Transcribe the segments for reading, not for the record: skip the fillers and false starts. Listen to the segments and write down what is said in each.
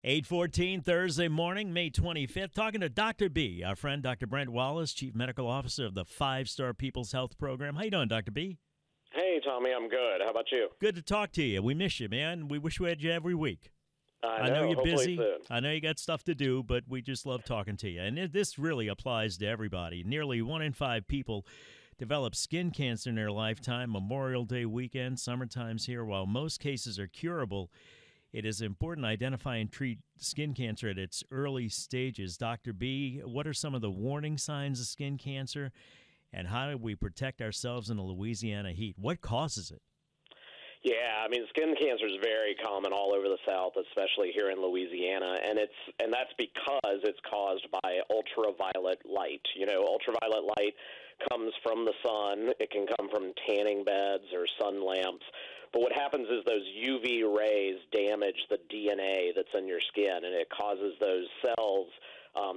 8:14 Thursday morning, May 25th, talking to Dr. B, our friend Dr. Brent Wallis, Chief Medical Officer of the 5-Star People's Health Program. How you doing, Dr. B? Hey, Tommy, I'm good. How about you? Good to talk to you. We miss you, man. We wish we had you every week. I know you're busy. Soon. I know you got stuff to do, but we just love talking to you. And this really applies to everybody. Nearly 1 in 5 people develop skin cancer in their lifetime. Memorial Day weekend, summertime's here. While most cases are curable, it is important to identify and treat skin cancer at its early stages. Dr. B, what are some of the warning signs of skin cancer, and how do we protect ourselves in the Louisiana heat? What causes it? Yeah, I mean, skin cancer is very common all over the South, especially here in Louisiana, and that's because it's caused by ultraviolet light. You know, ultraviolet light comes from the sun. It can come from tanning beds or sun lamps. But what happens is those UV rays damage the DNA that's in your skin, and it causes those cells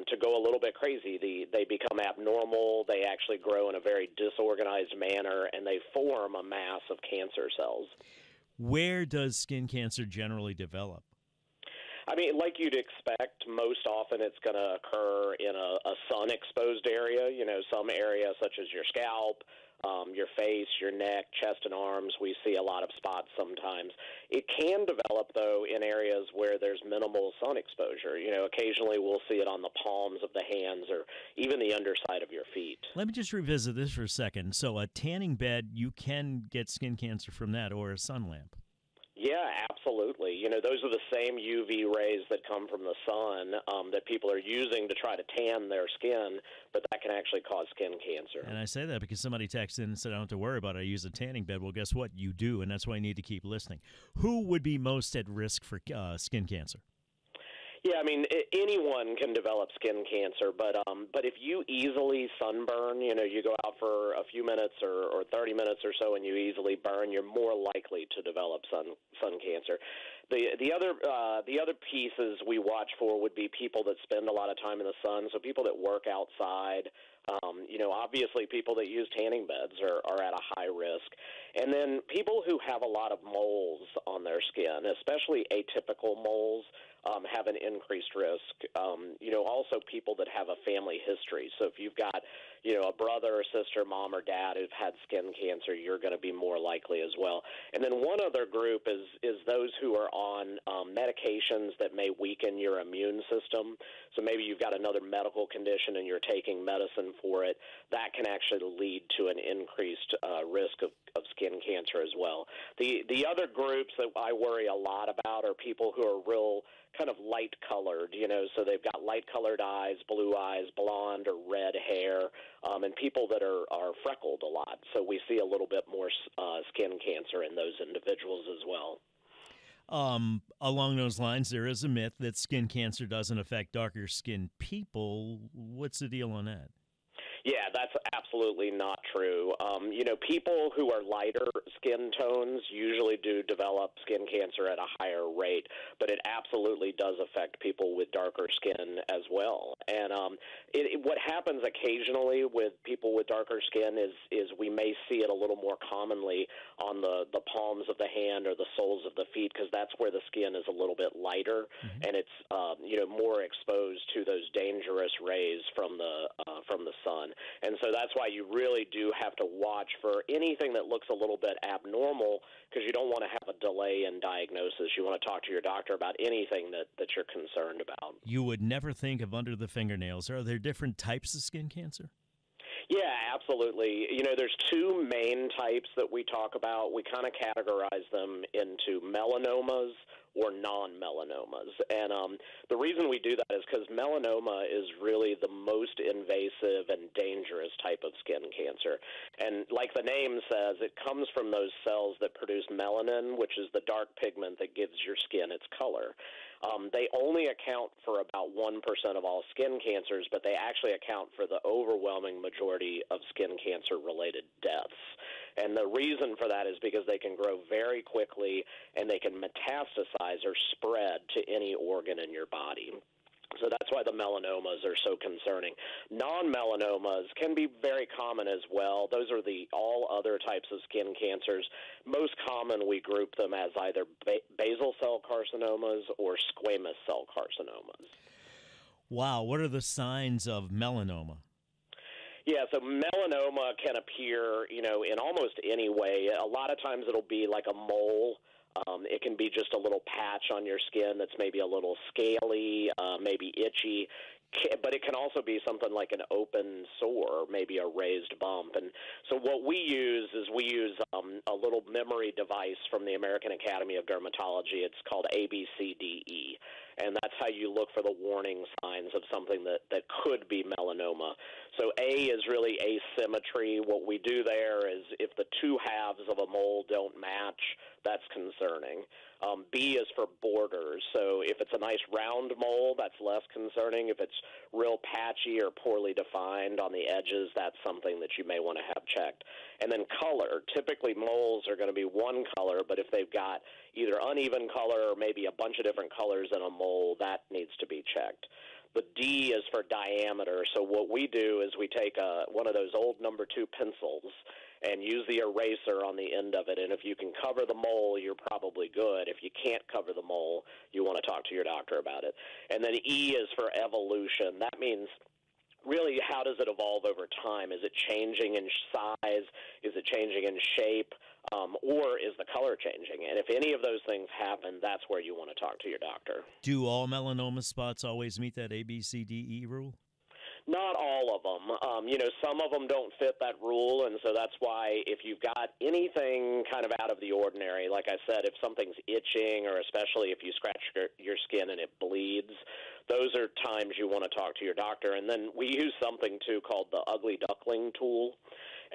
to go a little bit crazy. They become abnormal. They actually grow in a very disorganized manner, and they form a mass of cancer cells. Where does skin cancer generally develop? I mean, like you'd expect, most often it's going to occur in a sun-exposed area, you know, some area such as your scalp, your face, your neck, chest, and arms. We see a lot of spots sometimes. It can develop, though, in areas where there's minimal sun exposure. You know, occasionally we'll see it on the palms of the hands or even the underside of your feet. Let me just revisit this for a second. So a tanning bed, you can get skin cancer from that, or a sun lamp. Yeah, absolutely. You know, those are the same UV rays that come from the sun that people are using to try to tan their skin, but that can actually cause skin cancer. And I say that because somebody texted in and said, I don't have to worry about it. I use a tanning bed. Well, guess what? You do, and that's why you need to keep listening. Who would be most at risk for skin cancer? Yeah, I mean, anyone can develop skin cancer, but if you easily sunburn, you know, you go out for a few minutes or 30 minutes or so and you easily burn, you're more likely to develop sun cancer. The other pieces we watch for would be people that spend a lot of time in the sun, so people that work outside. You know, obviously people that use tanning beds are at a high risk. And then people who have a lot of moles on their skin, especially atypical moles, have an increased risk. You know, also people that have a family history. So if you've got, you know, a brother or sister, mom or dad who've had skin cancer, you're going to be more likely as well. And then one other group is those who are on medications that may weaken your immune system. So maybe you've got another medical condition and you're taking medicine for it. That can actually lead to an increased risk of skin cancer as well. The other groups that I worry a lot about are people who are real kind of light-colored, you know, so they've got light-colored eyes, blonde or red hair, and people that are freckled a lot. So we see a little bit more skin cancer in those individuals as well. Along those lines, there is a myth that skin cancer doesn't affect darker-skinned people. What's the deal on that? Yeah, that's absolutely not true. You know, people who are lighter skin tones usually do develop skin cancer at a higher rate, but it absolutely does affect people with darker skin as well. And what happens occasionally with people with darker skin is we may see it a little more commonly on the palms of the hand or the soles of the feet, because that's where the skin is a little bit lighter, and it's you know, more exposed to those dangerous rays from the sun. And so that's why you really do have to watch for anything that looks a little bit abnormal, because you don't want to have a delay in diagnosis. You want to talk to your doctor about anything that you're concerned about. You would never think of under the fingernails. Are there different types of skin cancer? Yeah, absolutely. You know, there's two main types that we talk about. We kind of categorize them into melanomas or non-melanomas. And the reason we do that is because melanoma is really the most invasive and dangerous type of skin cancer. And like the name says, it comes from those cells that produce melanin, which is the dark pigment that gives your skin its color. They only account for about 1% of all skin cancers, but they actually account for the overwhelming majority of skin cancer-related deaths. And the reason for that is because they can grow very quickly and they can metastasize or spread to any organ in your body. So that's why the melanomas are so concerning. Non-melanomas can be very common as well. Those are the all other types of skin cancers. Most common, we group them as either basal cell carcinomas or squamous cell carcinomas. Wow, what are the signs of melanoma? Yeah, so melanoma can appear, in almost any way. A lot of times it'll be like a mole. It can be just a little patch on your skin that's maybe a little scaly, maybe itchy, but it can also be something like an open sore, maybe a raised bump. And so what we use is a little memory device from the American Academy of Dermatology. It's called ABCDE, and that's how you look for the warning signs of something that could be melanoma. So A is really asymmetry. What we do there is if the two halves of a mole don't match, that's concerning. B is for borders. So if it's a nice round mole, that's less concerning. If it's real patchy or poorly defined on the edges, that's something that you may want to have checked. And then color. Typically moles are going to be one color, but if they've got either uneven color or maybe a bunch of different colors in a mole, that needs to be checked. The D is for diameter. So what we do is we take one of those old number 2 pencils and use the eraser on the end of it. And if you can cover the mole, you're probably good. If you can't cover the mole, you want to talk to your doctor about it. And then E is for evolution. That means really how does it evolve over time? Is it changing in size? Is it changing in shape? Or is the color changing? And if any of those things happen, that's where you want to talk to your doctor. Do all melanoma spots always meet that ABCDE rule? Not all of them. Some of them don't fit that rule, and so that's why if you've got anything kind of out of the ordinary, like I said, if something's itching or especially if you scratch your skin and it bleeds, those are times you want to talk to your doctor. And then we use something, too, called the ugly duckling tool.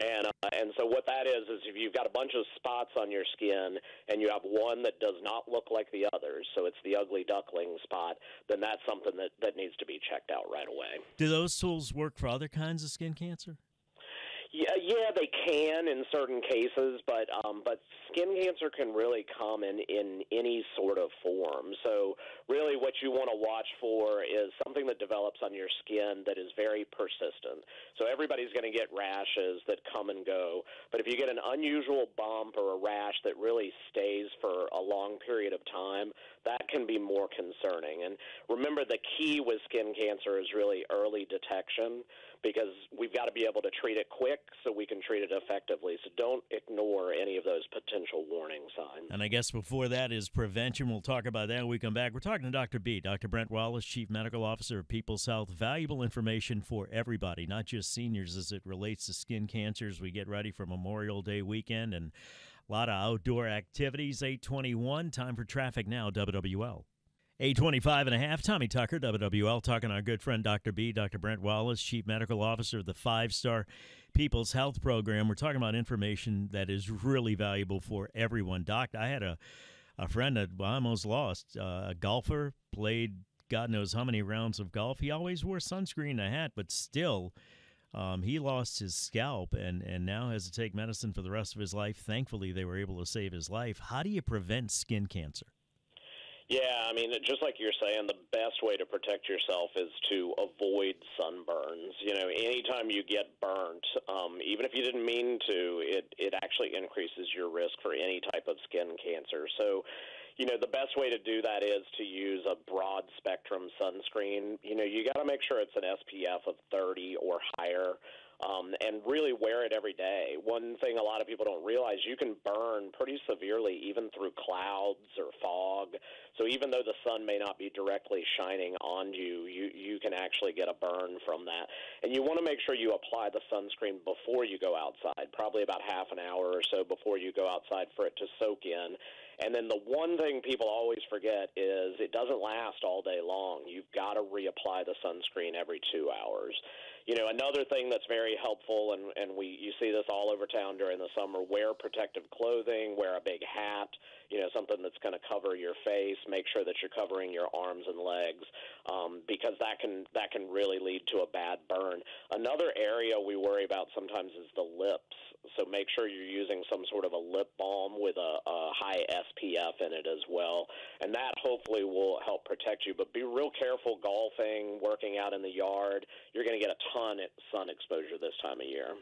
And so what that is if you've got a bunch of spots on your skin and you have one that does not look like the others, so it's the ugly duckling spot, then that's something that needs to be checked out right away. Do those tools work for other kinds of skin cancer? Yeah, they can in certain cases, but skin cancer can really come in any sort of form. So really what you want to watch for is something that develops on your skin that is very persistent. So everybody's going to get rashes that come and go, but if you get an unusual bump or a rash that really stays for a long period of time, that can be more concerning. And remember, the key with skin cancer is really early detection, because we've got to be able to treat it quick so we can treat it effectively. So don't ignore any of those potential warning signs. And I guess before that is prevention. We'll talk about that when we come back. We're talking to Dr. B, Dr. Brent Wallis, Chief Medical Officer of People's Health. Valuable information for everybody, not just seniors as it relates to skin cancers. We get ready for Memorial Day weekend and a lot of outdoor activities. 8:21, time for traffic now, WWL. 8:25 and a half, Tommy Tucker, WWL, talking to our good friend Dr. B, Dr. Brent Wallis, Chief Medical Officer of the 5-Star People's Health Program. We're talking about information that is really valuable for everyone. Doc, I had a friend that I almost lost, a golfer, played God knows how many rounds of golf. He always wore sunscreen and a hat, but still he lost his scalp and now has to take medicine for the rest of his life. Thankfully, they were able to save his life. How do you prevent skin cancer? Yeah, I mean, just like you're saying, the best way to protect yourself is to avoid sunburns. Anytime you get burnt, even if you didn't mean to, it actually increases your risk for any type of skin cancer. So, the best way to do that is to use a broad spectrum sunscreen. You got to make sure it's an SPF of 30 or higher. And really wear it every day. One thing a lot of people don't realize, you can burn pretty severely even through clouds or fog. So even though the sun may not be directly shining on you, you can actually get a burn from that. And you want to make sure you apply the sunscreen before you go outside, probably about half an hour or so before you go outside for it to soak in. And then the one thing people always forget is it doesn't last all day long. You've got to reapply the sunscreen every 2 hours. Another thing that's very helpful, and you see this all over town during the summer, wear protective clothing, wear a big hat, something that's going to cover your face, make sure that you're covering your arms and legs. because that can really lead to a bad burn. Another area we worry about sometimes is the lips. So make sure you're using some sort of a lip balm with a high SPF in it as well, and that hopefully will help protect you. But be real careful golfing, working out in the yard. You're going to get a ton of sun exposure this time of year.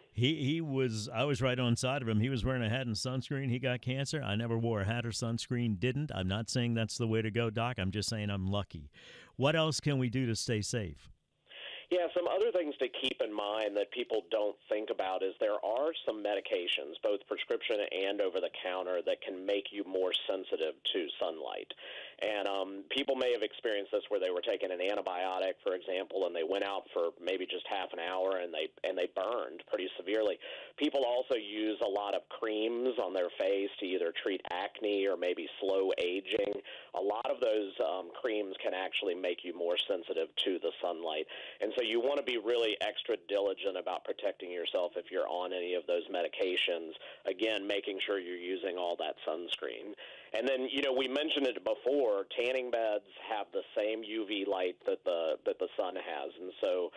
I was right on side of him. He was wearing a hat and sunscreen. He got cancer. I never wore a hat or sunscreen, didn't. I'm not saying that's the way to go, Doc. I'm just saying I'm lucky. What else can we do to stay safe? Yeah, some other things to keep in mind that people don't think about is there are some medications, both prescription and over-the-counter, that can make you more sensitive to sunlight. And people may have experienced this where they were taking an antibiotic, for example, and they went out for maybe just half an hour and they burned pretty severely. People also use a lot of creams on their face to either treat acne or maybe slow aging. A lot of those creams can actually make you more sensitive to the sunlight. And so you want to be really extra diligent about protecting yourself if you're on any of those medications. Again, making sure you're using all that sunscreen. And then, we mentioned it before, tanning beds have the same UV light that the sun has. And so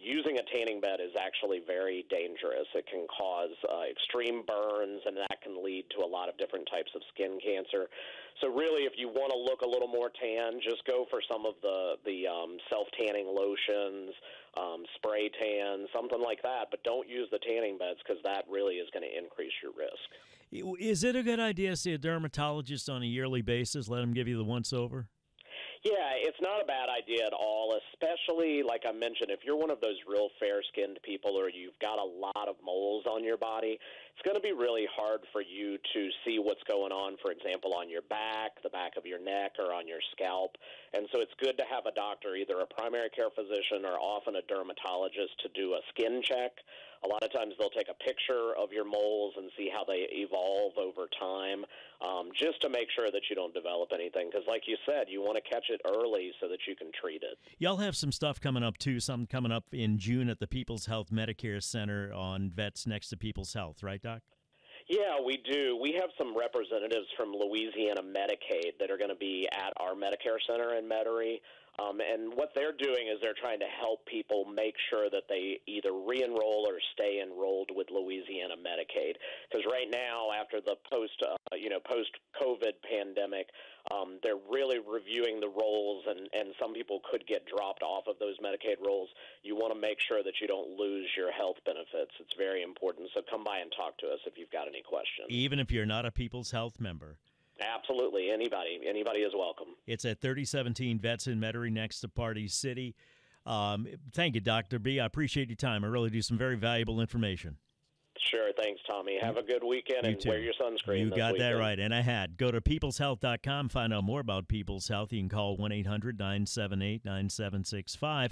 using a tanning bed is actually very dangerous. It can cause extreme burns, and that can lead to a lot of different types of skin cancer. So really, if you want to look a little more tan, just go for some of the self-tanning lotions, spray tan, something like that. But don't use the tanning beds because that really is going to increase your risk. Is it a good idea to see a dermatologist on a yearly basis? Let him give you the once-over? Yeah, it's not a bad idea at all, especially, like I mentioned, if you're one of those real fair-skinned people or you've got a lot of moles on your body, it's going to be really hard for you to see what's going on, for example, on your back, the back of your neck, or on your scalp. And so it's good to have a doctor, either a primary care physician or often a dermatologist, to do a skin check. A lot of times they'll take a picture of your moles and see how they evolve over time, just to make sure that you don't develop anything. Because like you said, you want to catch it early so that you can treat it. Y'all have some stuff coming up, too, something coming up in June at the People's Health Medicare Center on Vets Next to People's Health, right, Doc? Yeah, we do. We have some representatives from Louisiana Medicaid that are going to be at our Medicare Center in Metairie. And what they're doing is they're trying to help people make sure that they either re-enroll or stay enrolled with Louisiana Medicaid. Because right now, after the post-COVID pandemic, they're really reviewing the rolls, and some people could get dropped off of those Medicaid rolls. You want to make sure that you don't lose your health benefits. It's very important. So come by and talk to us if you've got any questions. Even if you're not a People's Health member. Absolutely. Anybody is welcome. It's at 3017 Vets in Metairie next to Party City. Thank you, Dr. B. I appreciate your time. I really do some very valuable information. Sure. Thanks, Tommy. Have a good weekend and wear your sunscreen. You got that right. And I had. Go to peopleshealth.com. Find out more about People's Health. You can call 1-800-978-9765.